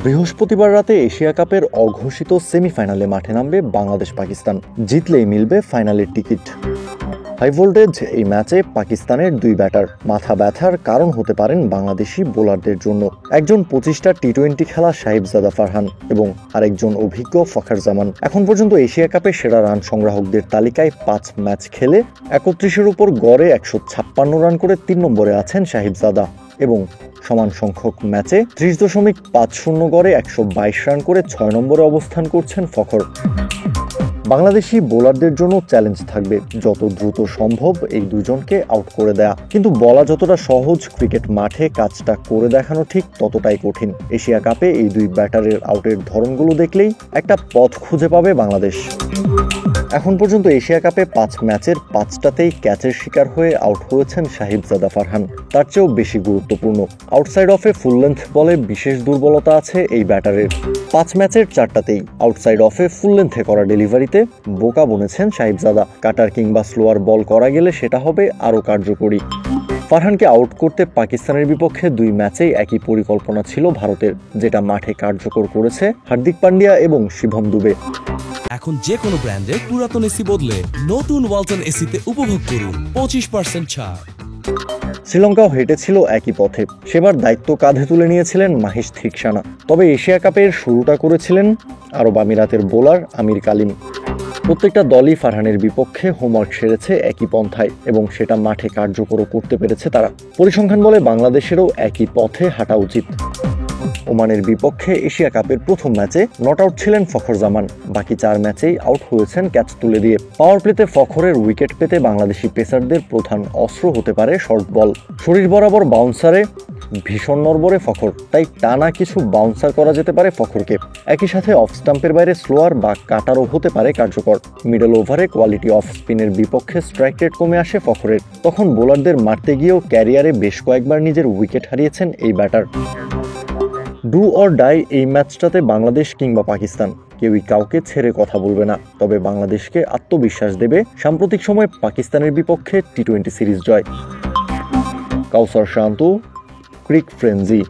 বৃহস্পতিবার রাতে এশিয়া কাপের অঘোষিত সেমিফাইনালে মাঠে নামবে বাংলাদেশ পাকিস্তান। জিতলেই মিলবে ফাইনালের টিকিট। হাই ভোল্টেজ এই ম্যাচে পাকিস্তানের দুই ব্যাটার মাথা ব্যথার কারণ হতে পারেন বাংলাদেশি বোলারদের জন্য। একজন 25টা টি-20 খেলা সাহিবজাদা ফারহান এবং আরেকজন অভিজ্ঞ ফখর জামান। এখন পর্যন্ত এশিয়া কাপে সেরা রান সংগ্রাহকদের তালিকায় 5 ম্যাচ খেলে 31-এর উপর গড়ে 156 রান করে 3 নম্বরে আছেন সাহিবজাদা এবং সমান সংখ্যক ম্যাচে 30.50 গড়ে 122 রান করে 6 নম্বরে অবস্থান করছেন ফখর। বাংলাদেশি বোলারদের জন্য চ্যালেঞ্জ থাকবে যত দ্রুত সম্ভব এই দুজনকে আউট করে দেয়া, কিন্তু বলা যতটা সহজ ক্রিকেট মাঠে কাজটা করে দেখানো ঠিক ততটাই কঠিন। এশিয়া কাপে এই দুই ব্যাটারের আউটের ধরনগুলো দেখলেই একটা পথ খুঁজে পাবে বাংলাদেশ। এখন পর্যন্ত এশিয়া কাপে 5 ম্যাচের 5টাতেই ক্যাচের শিকার হয়ে আউট হয়েছেন সাহিবজাদা ফারহান। তার চেয়েও বেশি গুরুত্বপূর্ণ, আউটসাইড অফে ফুল লেন্থ বলে বিশেষ দুর্বলতা আছে এই ব্যাটারের। 5 ম্যাচের 4টাতেই আউটসাইড অফে ফুল লেন্থে করা ডেলিভারিতে বোকা বনেছেন সাহিবজাদা। কাটার কিংবা স্লোয়ার বল করা গেলে সেটা হবে আরও কার্যকরী। ফারহানকে আউট করতে পাকিস্তানের বিপক্ষে 2 ম্যাচেই একই পরিকল্পনা ছিল ভারতের, যেটা মাঠে কার্যকর করেছে হার্দিক পান্ডিয়া এবং শিভম দুবে। এখন যে কোনো ব্র্যান্ডের পুরাতন এসি বদলে নতুন ওয়ালটন এসিতে উপভোগ করুন 25% ছাড়। শ্রীলঙ্কাও হেঁটেছিল একই পথে, সেবার দায়িত্ব কাঁধে তুলে নিয়েছিলেন মাহিশ থিকসানা। তবে এশিয়া কাপের শুরুটা করেছিলেন আরব আমিরাতের বোলার আমির কালিম। প্রত্যেকটা দলই ফারহানের বিপক্ষে হোমওয়ার্ক সেরেছে একই পন্থায় এবং সেটা মাঠে কার্যকর করতে পেরেছে তারা। পরিসংখ্যান বলে বাংলাদেশেরও একই পথে হাঁটা উচিত। ওমানের বিপক্ষে এশিয়া কাপের প্রথম ম্যাচে নট আউট ছিলেন ফখর জামান, বাকি 4 ম্যাচেই আউট হয়েছেন ক্যাচ তুলে দিয়ে। পাওয়ার প্লেতে ফখরের উইকেট পেতে বাংলাদেশি পেসারদের প্রধান অস্ত্র হতে পারে শর্ট বল। শরীর বরাবর বাউন্সারে ভীষণ নড়বড়ে ফখর, তাই টানা কিছু বাউন্সার করা যেতে পারে ফখরকে। একই সাথে অফ স্টাম্পের বাইরে স্লোয়ার বা কাটারও হতে পারে কার্যকর। মিডল ওভারে কোয়ালিটি অফ স্পিনের বিপক্ষে স্ট্রাইক রেট কমে আসে ফখরের, তখন বোলারদের মারতে গিয়েও ক্যারিয়ারে বেশ কয়েকবার নিজের উইকেট হারিয়েছেন এই ব্যাটার। ডু অর ডাই এই ম্যাচটাতে বাংলাদেশ কিংবা পাকিস্তান কেউই কাউকে ছেড়ে কথা বলবে না, তবে বাংলাদেশকে আত্মবিশ্বাস দেবে সাম্প্রতিক সময়ে পাকিস্তানের বিপক্ষে টি-20 সিরিজ জয়। কাউসার শান্ত, ক্রিক ফ্রেঞ্জি।